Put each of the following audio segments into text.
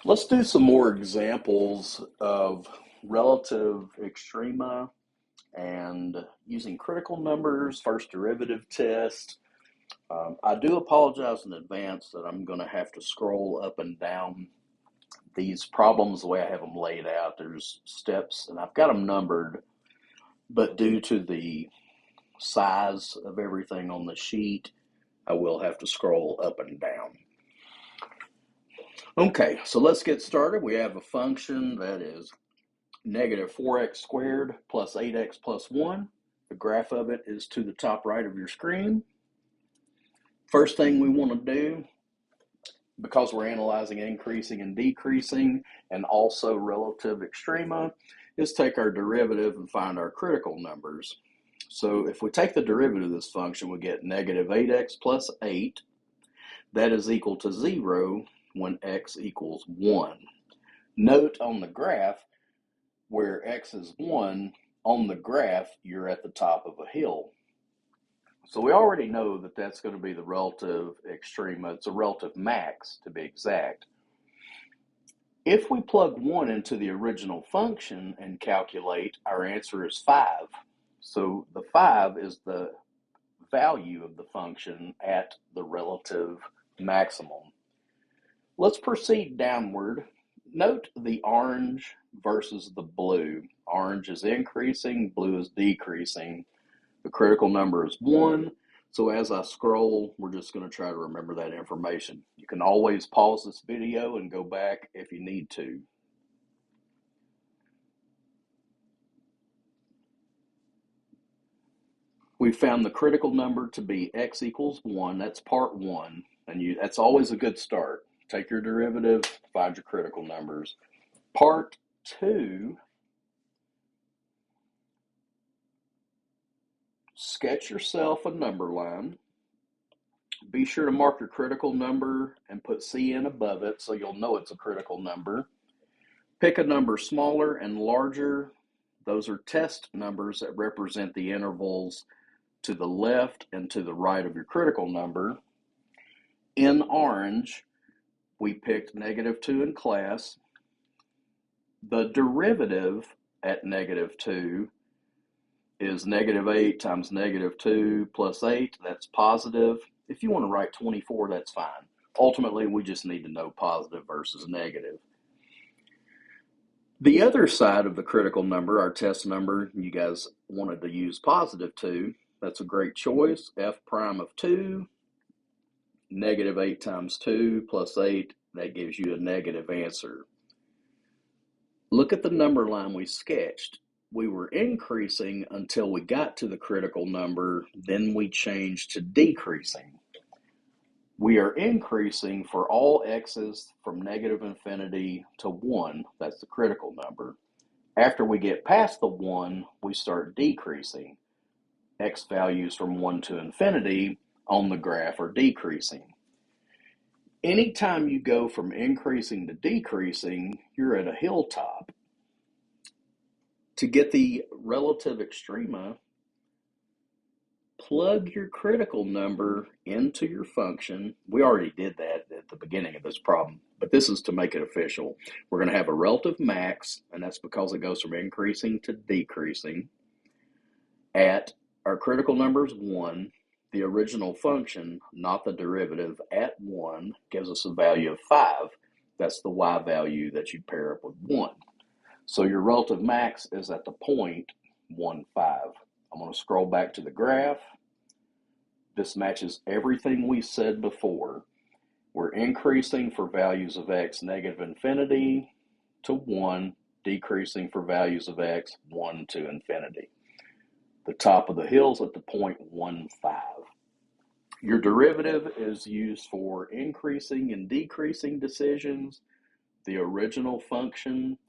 Let's do some more examples of relative extrema and using critical numbers, first derivative test. I do apologize in advance that I'm going to have to scroll up and down these problems the way I have them laid out. There's steps, and I've got them numbered, but due to the size of everything on the sheet, I will have to scroll up and down. Okay, so let's get started. We have a function that is negative 4x squared plus 8x plus 1. The graph of it is to the top right of your screen. First thing we want to do, because we're analyzing increasing and decreasing and also relative extrema, is take our derivative and find our critical numbers. So if we take the derivative of this function, we get negative 8x plus 8. That is equal to 0 when x equals 1. Note on the graph, where x is 1, on the graph, you're at the top of a hill. So we already know that that's going to be the relative extrema. It's a relative max, to be exact. If we plug 1 into the original function and calculate, our answer is 5. So the 5 is the value of the function at the relative maximum. Let's proceed downward. Note the orange versus the blue. Orange is increasing, blue is decreasing. The critical number is 1. So as I scroll, we're just going to try to remember that information. You can always pause this video and go back if you need to. We found the critical number to be x equals 1. That's part 1. And that's always a good start. Take your derivative, find your critical numbers. Part 2, sketch yourself a number line. Be sure to mark your critical number and put CN above it so you'll know it's a critical number. Pick a number smaller and larger. Those are test numbers that represent the intervals to the left and to the right of your critical number. In orange, we picked negative 2 in class. The derivative at negative 2 is negative 8 times negative 2 plus 8. That's positive. If you want to write 24, that's fine. Ultimately, we just need to know positive versus negative. The other side of the critical number, our test number, you guys wanted to use positive 2. That's a great choice. F prime of 2, negative 8 times 2 plus 8, that gives you a negative answer. Look at the number line we sketched. We were increasing until we got to the critical number, then we changed to decreasing. We are increasing for all x's from negative infinity to 1. That's the critical number. After we get past the 1, we start decreasing. X values from 1 to infinity on the graph are decreasing. Anytime you go from increasing to decreasing, you're at a hilltop. To get the relative extrema, plug your critical number into your function. We already did that at the beginning of this problem, but this is to make it official. We're going to have a relative max, and that's because it goes from increasing to decreasing. At our critical number is 1. The original function, not the derivative, at 1 gives us a value of 5. That's the y value that you pair up with 1. So your relative max is at the point 1, 5. I'm going to scroll back to the graph. This matches everything we said before. We're increasing for values of x negative infinity to 1, decreasing for values of x 1 to infinity. The top of the hill is at the point 1, 5. Your derivative is used for increasing and decreasing decisions. The original function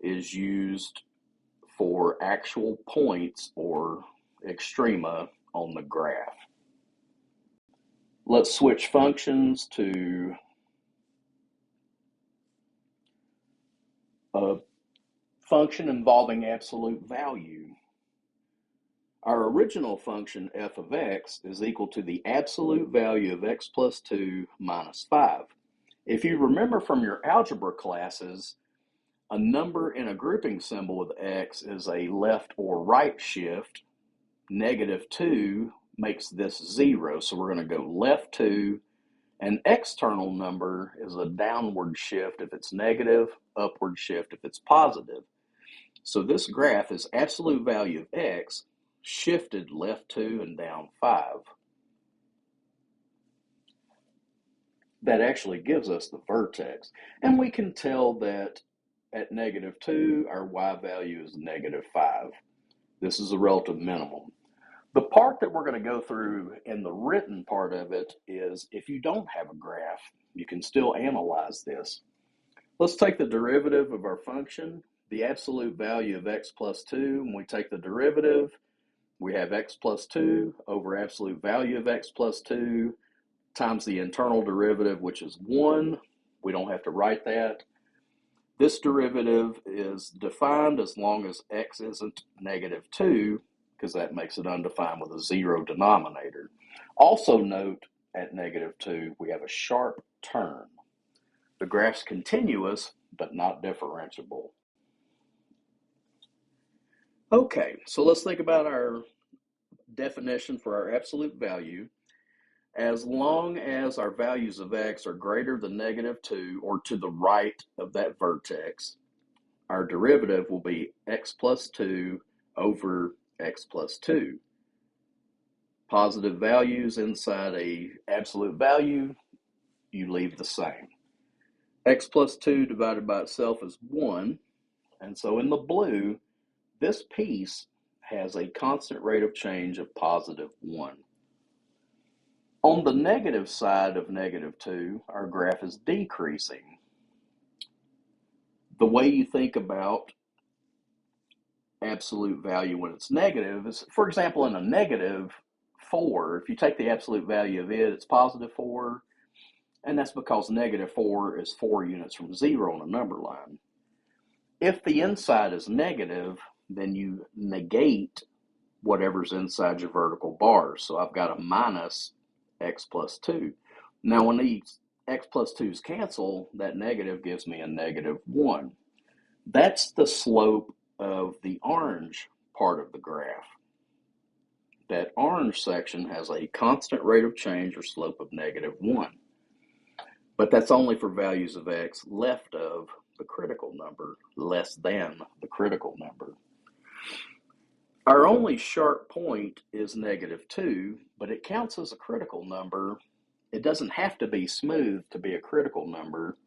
is used for actual points or extrema on the graph. Let's switch functions to a function involving absolute value. Our original function f of x is equal to the absolute value of x plus 2 minus 5. If you remember from your algebra classes, a number in a grouping symbol with X is a left or right shift. -2 makes this 0, so we're going to go left 2. An external number is a downward shift if it's negative, upward shift if it's positive. So this graph is absolute value of X shifted left 2 and down 5. That actually gives us the vertex. And we can tell that at -2, our Y value is -5. This is a relative minimum. The part that we're going to go through in the written part of it is if you don't have a graph, you can still analyze this. Let's take the derivative of our function, the absolute value of X plus 2. When we take the derivative, we have X plus 2 over absolute value of X plus 2 times the internal derivative, which is 1. We don't have to write that. This derivative is defined as long as X isn't -2, because that makes it undefined with a 0 denominator. Also note, at -2, we have a sharp turn. The graph's continuous, but not differentiable. Okay, so let's think about our definition for our absolute value. As long as our values of X are greater than -2 or to the right of that vertex, our derivative will be X plus 2 over X plus 2. Positive values inside a absolute value, you leave the same. X plus 2 divided by itself is 1. And so in the blue, this piece has a constant rate of change of +1. On the negative side of -2, our graph is decreasing. The way you think about absolute value when it's negative is, for example, in a -4, if you take the absolute value of it, it's +4, and that's because -4 is 4 units from 0 on a number line. If the inside is negative, then you negate whatever's inside your vertical bars. So I've got a minus X plus 2. Now when these X plus 2's cancel, that negative gives me a -1. That's the slope of the orange part of the graph. That orange section has a constant rate of change or slope of -1. But that's only for values of X left of the critical number, less than the critical number. Our only sharp point is -2, but it counts as a critical number. It doesn't have to be smooth to be a critical number.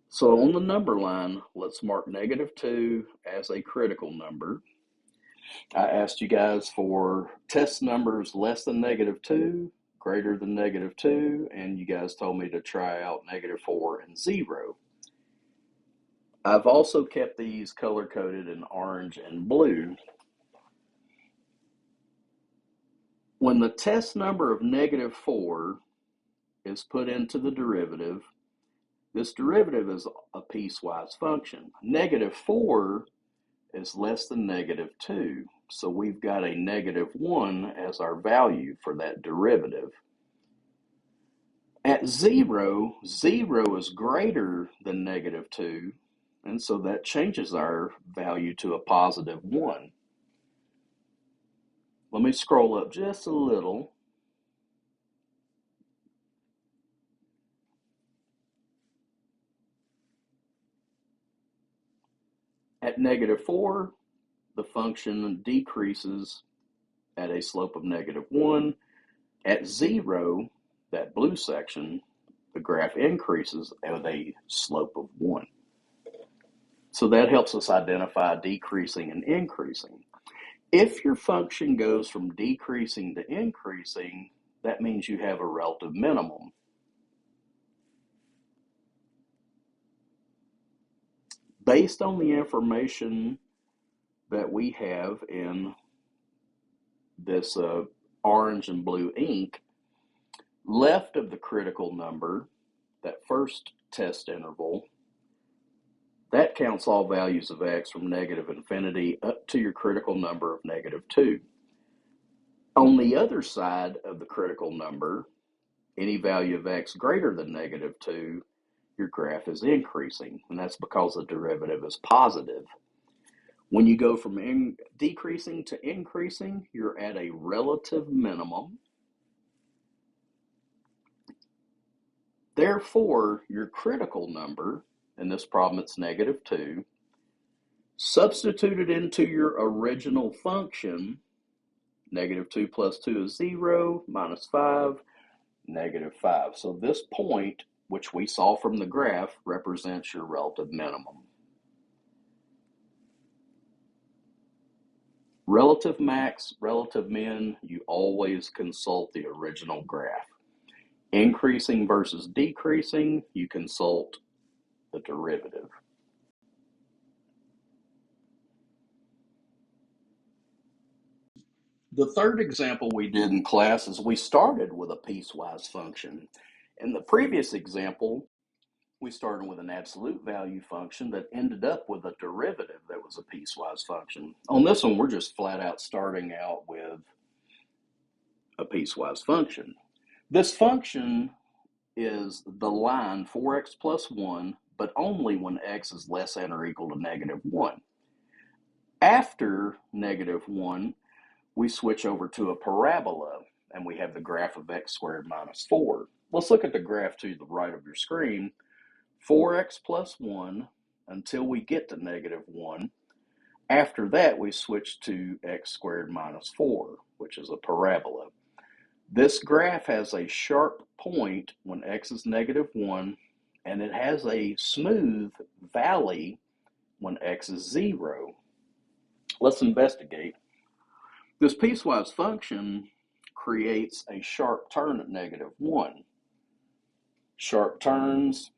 So on the number line, let's mark -2 as a critical number. I asked you guys for test numbers less than -2, greater than -2, and you guys told me to try out -4 and 0. I've also kept these color-coded in orange and blue. When the test number of -4 is put into the derivative, this derivative is a piecewise function. -4 is less than -2, so we've got a -1 as our value for that derivative. At 0, 0 is greater than -2, and so that changes our value to a +1. Let me scroll up just a little. At -4, the function decreases at a slope of -1. At 0, that blue section, the graph increases at a slope of 1. So that helps us identify decreasing and increasing. If your function goes from decreasing to increasing, that means you have a relative minimum. Based on the information that we have in this orange and blue ink, left of the critical number, that first test interval, that counts all values of X from -infinity up to your critical number of -2. On the other side of the critical number, Any value of x greater than negative 2, your graph is increasing, and that's because the derivative is positive. When you go from decreasing to increasing, you're at a relative minimum. Therefore, your critical number, in this problem it's negative 2, substituted into your original function, negative 2 plus 2 is 0, minus 5, negative 5. So this point, which we saw from the graph, represents your relative minimum. Relative max, relative min, you always consult the original graph. Increasing versus decreasing, you consult the derivative. The third example we did in class is we started with a piecewise function. In the previous example, we started with an absolute value function that ended up with a derivative that was a piecewise function. On this one, we're just flat out starting out with a piecewise function. This function is the line 4x plus 1, but only when x is less than or equal to negative 1. After negative 1, we switch over to a parabola, and we have the graph of x squared minus 4. Let's look at the graph to the right of your screen. 4x plus 1 until we get to negative 1. After that, we switch to x squared minus 4, which is a parabola. This graph has a sharp point when x is negative 1, and it has a smooth valley when x is 0. Let's investigate. This piecewise function creates a sharp turn at negative 1. Sharp turns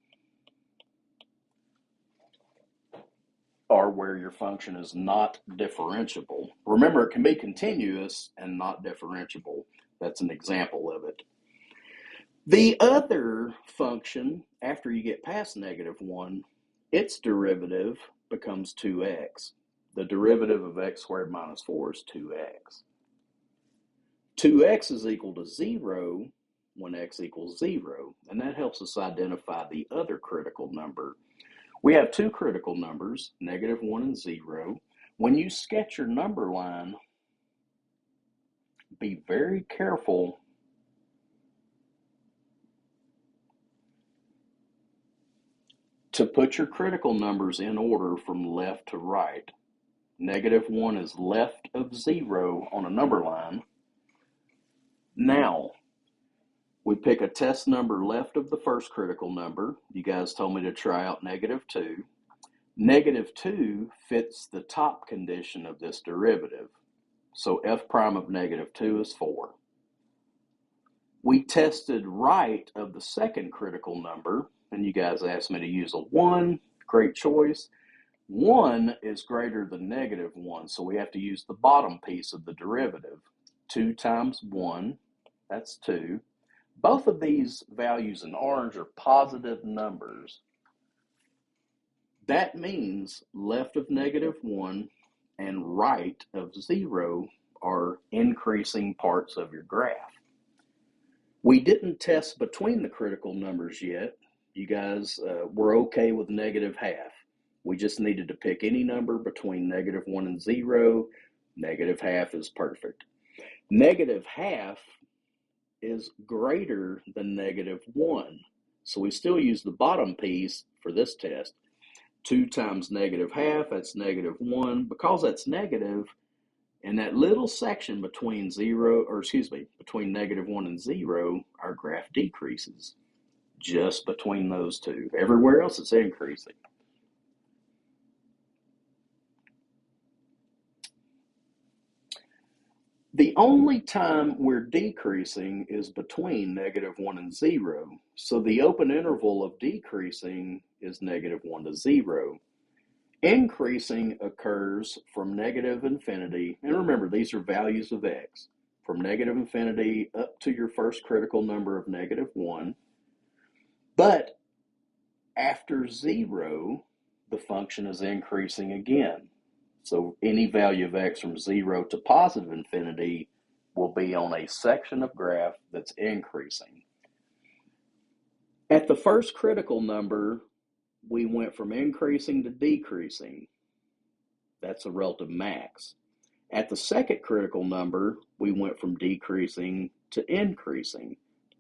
are where your function is not differentiable. Remember, it can be continuous and not differentiable. That's an example of it. The other function, after you get past negative 1, its derivative becomes 2x. The derivative of x squared minus 4 is 2x. 2x is equal to 0 when x equals 0, and that helps us identify the other critical number. We have two critical numbers, negative 1 and 0. When you sketch your number line, be very careful to put your critical numbers in order from left to right. Negative 1 is left of 0 on a number line. Now, we pick a test number left of the first critical number. You guys told me to try out negative 2. Negative 2 fits the top condition of this derivative. So f prime of negative 2 is 4. We tested right of the second critical number, and you guys asked me to use a 1. Great choice. 1 is greater than negative 1, so we have to use the bottom piece of the derivative. 2 times 1, that's 2. Both of these values in orange are positive numbers. That means left of negative 1 and right of 0 are increasing parts of your graph. We didn't test between the critical numbers yet. You guys were okay with negative half. We just needed to pick any number between negative 1 and 0. Negative half is perfect. Negative half is greater than negative 1. So we still use the bottom piece for this test. 2 times negative half, that's negative 1. Because that's negative, in that little section between between negative 1 and 0, our graph decreases. Just between those two. Everywhere else it's increasing. The only time we're decreasing is between negative 1 and 0. So the open interval of decreasing is negative 1 to 0. Increasing occurs from negative infinity, and remember these are values of x, from negative infinity up to your first critical number of negative 1. But after 0, the function is increasing again. So any value of x from 0 to positive infinity will be on a section of graph that's increasing. At the first critical number, we went from increasing to decreasing. That's a relative max. At the second critical number, we went from decreasing to increasing.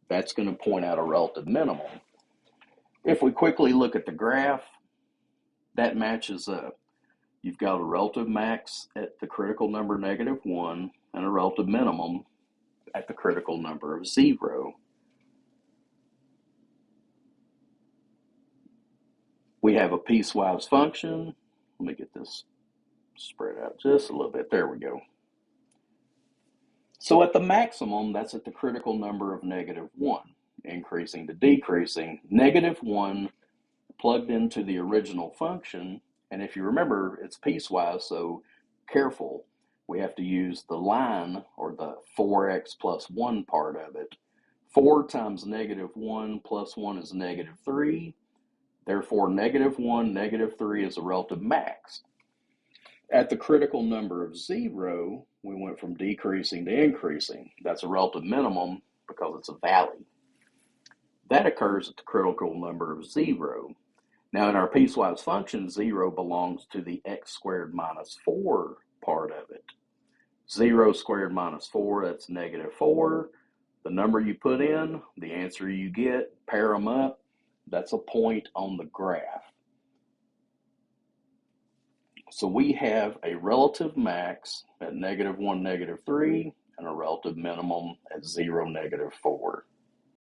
That's going to point out a relative minimum. If we quickly look at the graph, that matches up. You've got a relative max at the critical number -1 and a relative minimum at the critical number of 0. We have a piecewise function. Let me get this spread out just a little bit. There we go. So at the maximum, that's at the critical number of -1, increasing to decreasing. -1 plugged into the original function, and if you remember, it's piecewise, so careful. We have to use the line, or the 4x plus 1 part of it. 4 times -1 plus 1 is -3. Therefore, -1, -3 is a relative max. At the critical number of 0, we went from decreasing to increasing. That's a relative minimum because it's a valley. That occurs at the critical number of 0. Now, in our piecewise function, 0 belongs to the x squared minus 4 part of it. 0 squared minus 4, that's -4. The number you put in, the answer you get, pair them up, that's a point on the graph. So we have a relative max at -1, -3, and a relative minimum at 0, -4.